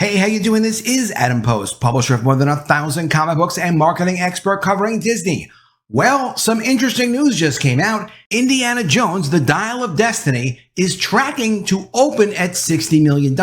Hey, how you doing? This is Adam Post, publisher of more than 1,000 comic books and marketing expert covering Disney. Well, some interesting news just came out. Indiana Jones, The Dial of Destiny, is tracking to open at $60 million.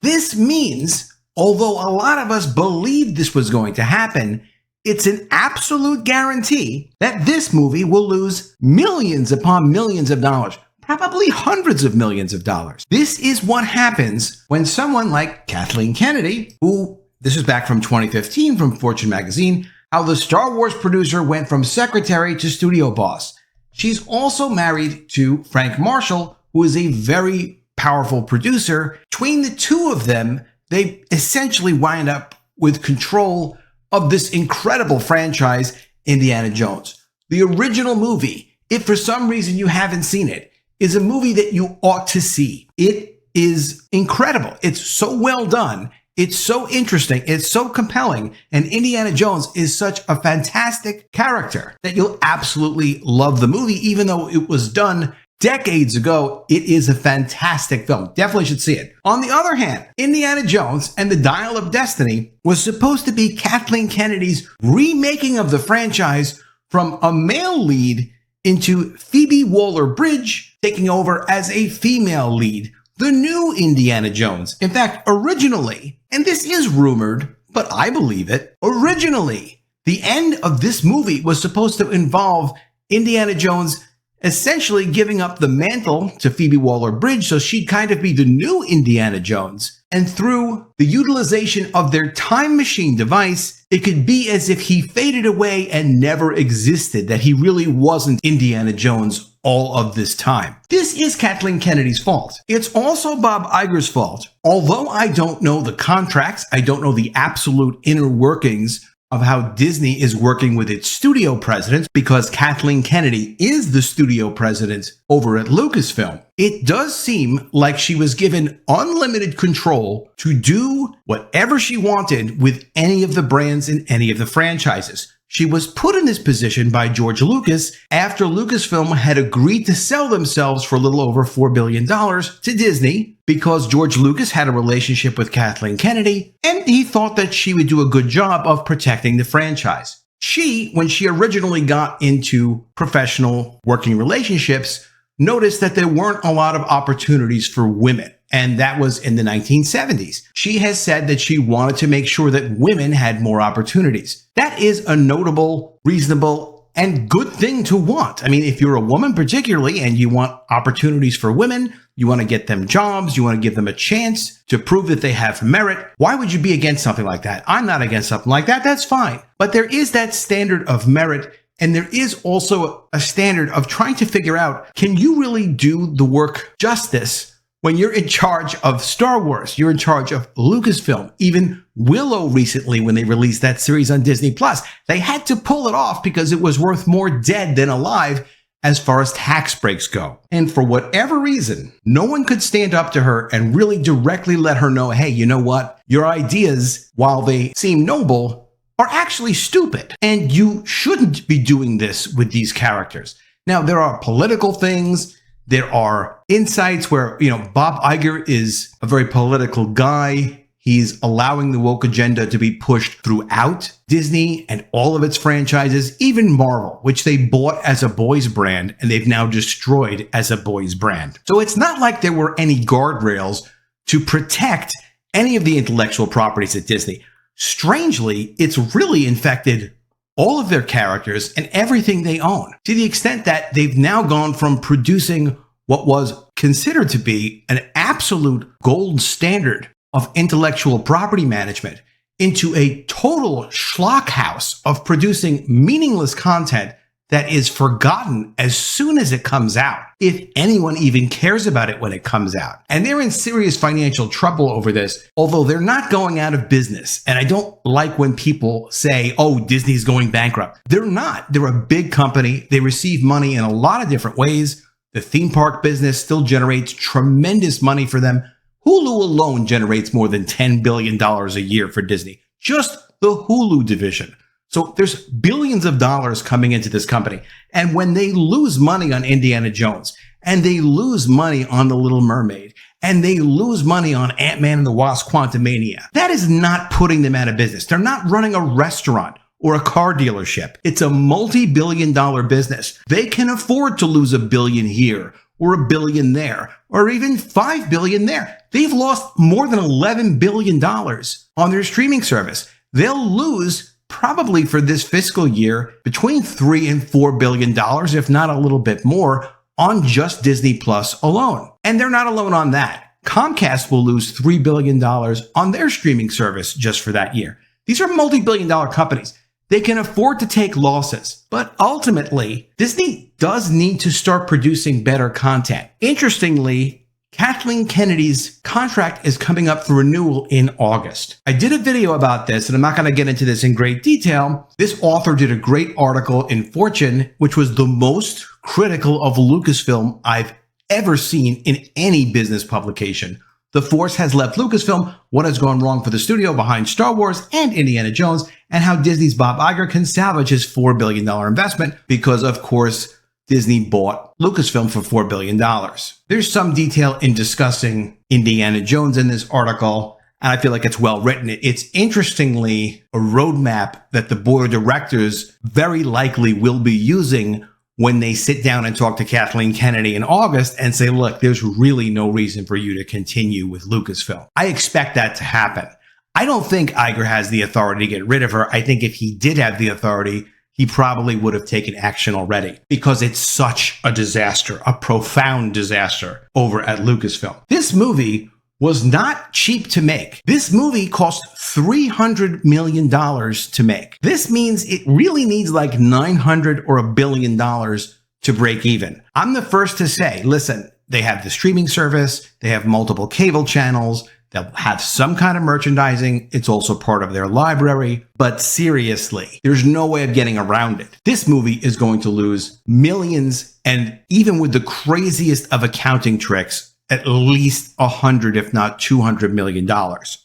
This means, although a lot of us believed this was going to happen, it's an absolute guarantee that this movie will lose millions upon millions of dollars. Probably hundreds of millions of dollars. This is what happens when someone like Kathleen Kennedy, who, this is back from 2015 from Fortune magazine, how the Star Wars producer went from secretary to studio boss. She's also married to Frank Marshall, who is a very powerful producer. Between the two of them, they essentially wind up with control of this incredible franchise, Indiana Jones. The original movie, if for some reason you haven't seen it, is a movie that you ought to see. It is incredible. It's so well done. It's so interesting. It's so compelling. And Indiana Jones is such a fantastic character that you'll absolutely love the movie, even though it was done decades ago. It is a fantastic film. Definitely should see it. On the other hand, Indiana Jones and the Dial of Destiny was supposed to be Kathleen Kennedy's remaking of the franchise from a male lead into Phoebe Waller-Bridge taking over as a female lead, the new Indiana Jones. In fact, originally, and this is rumored, but I believe it, originally, the end of this movie was supposed to involve Indiana Jones essentially giving up the mantle to Phoebe Waller-Bridge so she'd kind of be the new Indiana Jones. And through the utilization of their time machine device, it could be as if he faded away and never existed, that he really wasn't Indiana Jones all of this time. This is Kathleen Kennedy's fault. It's also Bob Iger's fault. Although I don't know the contracts, I don't know the absolute inner workings of how Disney is working with its studio presidents, because Kathleen Kennedy is the studio president over at Lucasfilm. It does seem like she was given unlimited control to do whatever she wanted with any of the brands in any of the franchises. She was put in this position by George Lucas after Lucasfilm had agreed to sell themselves for a little over $4 billion to Disney because George Lucas had a relationship with Kathleen Kennedy and he thought that she would do a good job of protecting the franchise. She, when she originally got into professional working relationships, noticed that there weren't a lot of opportunities for women. And that was in the 1970s. She has said that she wanted to make sure that women had more opportunities. That is a notable, reasonable, and good thing to want. I mean, if you're a woman particularly and you want opportunities for women, you want to get them jobs, you want to give them a chance to prove that they have merit, why would you be against something like that? I'm not against something like that. That's fine. But there is that standard of merit. And there is also a standard of trying to figure out, can you really do the work justice when you're in charge of Star Wars, you're in charge of Lucasfilm, even Willow recently when they released that series on Disney+, they had to pull it off because it was worth more dead than alive as far as tax breaks go. And for whatever reason, no one could stand up to her and really directly let her know, hey, you know what? Your ideas, while they seem noble, are actually stupid. And you shouldn't be doing this with these characters. Now, there are political things. There are insights where, Bob Iger is a very political guy. He's allowing the woke agenda to be pushed throughout Disney and all of its franchises, even Marvel, which they bought as a boys brand and they've now destroyed as a boys brand. So it's not like there were any guardrails to protect any of the intellectual properties at Disney. Strangely, it's really infected all of their characters and everything they own, to the extent that they've now gone from producing what was considered to be an absolute gold standard of intellectual property management into a total schlock house of producing meaningless content that is forgotten as soon as it comes out, if anyone even cares about it when it comes out. And they're in serious financial trouble over this, although they're not going out of business. And I don't like when people say, oh, Disney's going bankrupt. They're not. They're a big company. They receive money in a lot of different ways. The theme park business still generates tremendous money for them. Hulu alone generates more than $10 billion a year for Disney. Just the Hulu division. So there's billions of dollars coming into this company. And when they lose money on Indiana Jones and they lose money on The Little Mermaid and they lose money on Ant-Man and the Wasp: Quantumania. That is not putting them out of business. They're not running a restaurant or a car dealership. It's a multi-billion-dollar business. They can afford to lose $1 billion here or $1 billion there or even $5 billion there. They've lost more than $11 billion on their streaming service. They'll lose probably for this fiscal year between $3 and $4 billion, if not a little bit more, on just Disney Plus alone. And they're not alone on that. Comcast will lose $3 billion on their streaming service just for that year. These are multi-billion-dollar companies. They can afford to take losses, but ultimately, Disney does need to start producing better content. Interestingly, Kathleen Kennedy's contract is coming up for renewal in August. I did a video about this, and I'm not going to get into this in great detail. This author did a great article in Fortune, which was the most critical of Lucasfilm I've ever seen in any business publication. The Force has left Lucasfilm, what has gone wrong for the studio behind Star Wars and Indiana Jones, and how Disney's Bob Iger can salvage his $4 billion investment because, of course, Disney bought Lucasfilm for $4 billion. There's some detail in discussing Indiana Jones in this article, and I feel like it's well written. It's interestingly a roadmap that the board of directors very likely will be using when they sit down and talk to Kathleen Kennedy in August and say, look, there's really no reason for you to continue with Lucasfilm. I expect that to happen. I don't think Iger has the authority to get rid of her. I think if he did have the authority, he probably would have taken action already because it's such a disaster, a profound disaster over at Lucasfilm. This movie was not cheap to make. This movie cost $300 million to make. This means it really needs like $900 or $1 billion to break even. I'm the first to say, listen, they have the streaming service, they have multiple cable channels, they'll have some kind of merchandising. It's also part of their library. But seriously, there's no way of getting around it. This movie is going to lose millions, and even with the craziest of accounting tricks, at least $100, if not $200 million.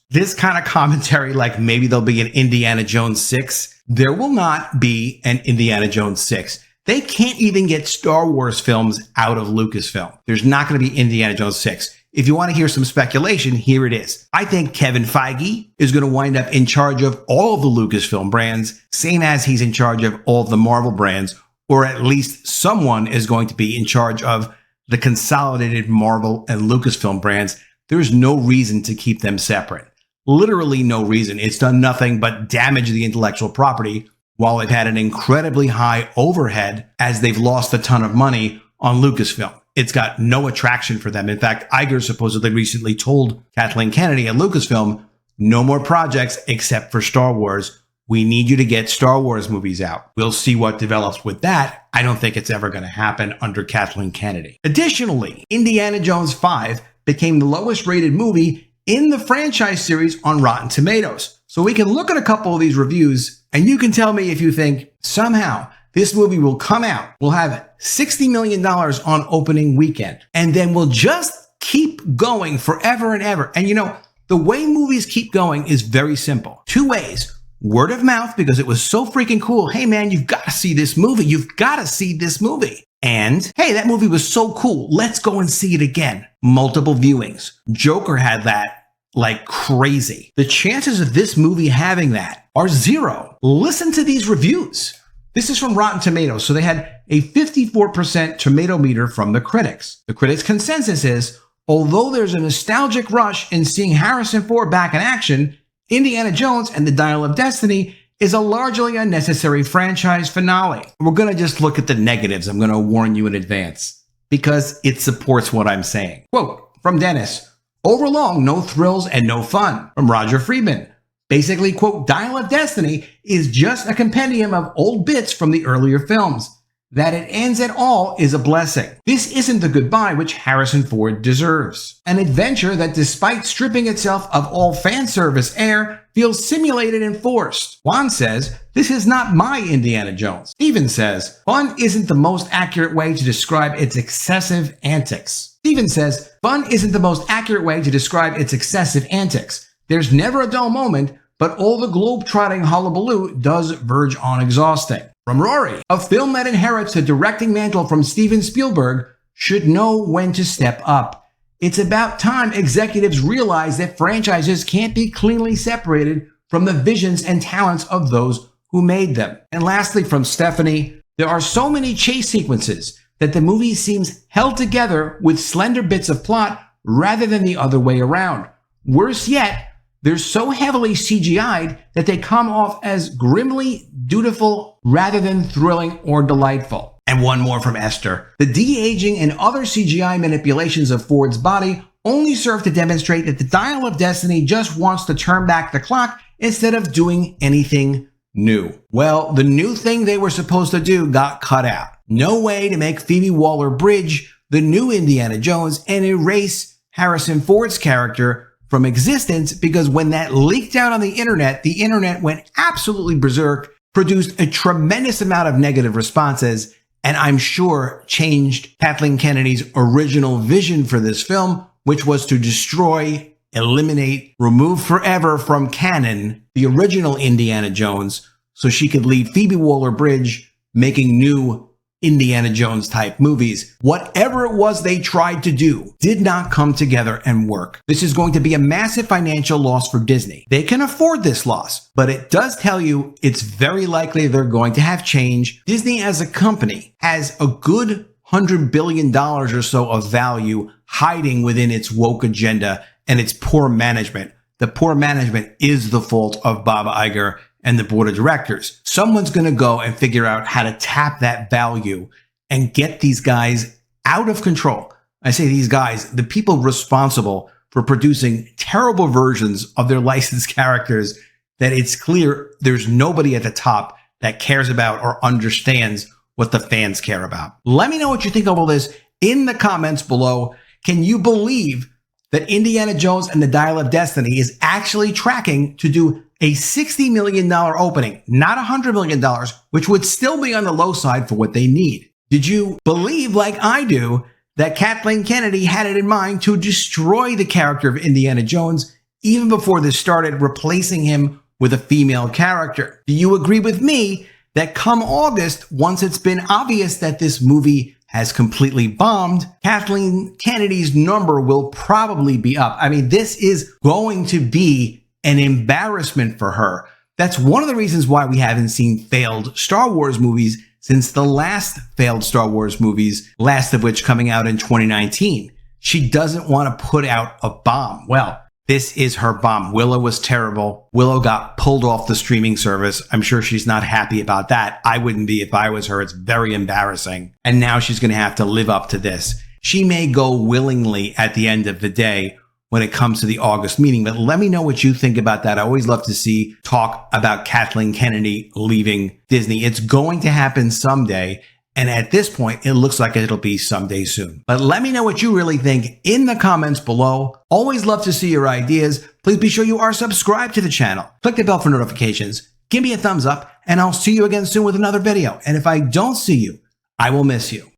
This kind of commentary, like maybe there'll be an Indiana Jones 6. There will not be an Indiana Jones 6. They can't even get Star Wars films out of Lucasfilm. There's not going to be Indiana Jones 6. If you want to hear some speculation, here it is. I think Kevin Feige is going to wind up in charge of all of the Lucasfilm brands, same as he's in charge of all of the Marvel brands, or at least someone is going to be in charge of the consolidated Marvel and Lucasfilm brands. There's no reason to keep them separate. Literally no reason. It's done nothing but damage the intellectual property while they've had an incredibly high overhead as they've lost a ton of money on Lucasfilm. It's got no attraction for them. In fact, Iger supposedly recently told Kathleen Kennedy at Lucasfilm, no more projects except for Star Wars. We need you to get Star Wars movies out. We'll see what develops with that. I don't think it's ever going to happen under Kathleen Kennedy. Additionally, Indiana Jones 5 became the lowest rated movie in the franchise series on Rotten Tomatoes. So we can look at a couple of these reviews and you can tell me if you think somehow this movie will come out, we'll have $60 million on opening weekend, and then we'll just keep going forever and ever. And you know, the way movies keep going is very simple. Two ways. Word of mouth, because it was so freaking cool. Hey man, you've got to see this movie. You've got to see this movie. And hey, that movie was so cool. Let's go and see it again. Multiple viewings. Joker had that like crazy. The chances of this movie having that are zero. Listen to these reviews. This is from Rotten Tomatoes. So they had a 54% tomato meter from the critics. The critics' consensus is, although there's a nostalgic rush in seeing Harrison Ford back in action, Indiana Jones and the Dial of Destiny is a largely unnecessary franchise finale. We're going to just look at the negatives. I'm going to warn you in advance because it supports what I'm saying. Quote from Dennis, overlong, no thrills and no fun. From Roger Friedman, basically, quote, Dial of Destiny is just a compendium of old bits from the earlier films. That it ends at all is a blessing. This isn't the goodbye which Harrison Ford deserves. An adventure that, despite stripping itself of all fan service air, feels simulated and forced. Juan says, this is not my Indiana Jones. Steven says, fun isn't the most accurate way to describe its excessive antics. Steven says, fun isn't the most accurate way to describe its excessive antics. There's never a dull moment, but all the globe-trotting hullabaloo does verge on exhausting. From Rory, a film that inherits the directing mantle from Steven Spielberg should know when to step up. It's about time executives realize that franchises can't be cleanly separated from the visions and talents of those who made them. And lastly, from Stephanie, there are so many chase sequences that the movie seems held together with slender bits of plot rather than the other way around. Worse yet, they're so heavily CGI'd that they come off as grimly dutiful rather than thrilling or delightful. And one more from Esther. The de-aging and other CGI manipulations of Ford's body only serve to demonstrate that the Dial of Destiny just wants to turn back the clock instead of doing anything new. Well, the new thing they were supposed to do got cut out. No way to make Phoebe Waller-Bridge the new Indiana Jones and erase Harrison Ford's character from existence, because when that leaked out on the internet went absolutely berserk, produced a tremendous amount of negative responses, and I'm sure changed Kathleen Kennedy's original vision for this film, which was to destroy, eliminate, remove forever from canon the original Indiana Jones so she could leave Phoebe Waller-Bridge making new Indiana Jones type movies. Whatever it was they tried to do did not come together and work. This is going to be a massive financial loss for Disney. They can afford this loss, but it does tell you it's very likely they're going to have change. Disney as a company has a good $100 billion or so of value hiding within its woke agenda and its poor management. The poor management is the fault of Bob Iger and the board of directors. Someone's going to go and figure out how to tap that value and get these guys out of control. I say these guys, the people responsible for producing terrible versions of their licensed characters that it's clear there's nobody at the top that cares about or understands what the fans care about. Let me know what you think of all this in the comments below. Can you believe that Indiana Jones and the Dial of Destiny is actually tracking to do a $60 million opening, not $100 million, which would still be on the low side for what they need? Did you believe, like I do, that Kathleen Kennedy had it in mind to destroy the character of Indiana Jones even before this started, replacing him with a female character? Do you agree with me that come August, once it's been obvious that this movie has completely bombed, Kathleen Kennedy's number will probably be up? I mean, this is going to be an embarrassment for her. That's one of the reasons why we haven't seen failed Star Wars movies since the last failed Star Wars movies, last of which coming out in 2019. She doesn't want to put out a bomb. Well, this is her bomb. Willow was terrible. Willow got pulled off the streaming service. I'm sure she's not happy about that. I wouldn't be if I was her. It's very embarrassing. And now she's going to have to live up to this. She may go willingly at the end of the day when it comes to the August meeting, but let me know what you think about that. I always love to see talk about Kathleen Kennedy leaving Disney. It's going to happen someday. And at this point, it looks like it'll be someday soon. But let me know what you really think in the comments below. Always love to see your ideas. Please be sure you are subscribed to the channel. Click the bell for notifications. Give me a thumbs up, and I'll see you again soon with another video. And if I don't see you, I will miss you.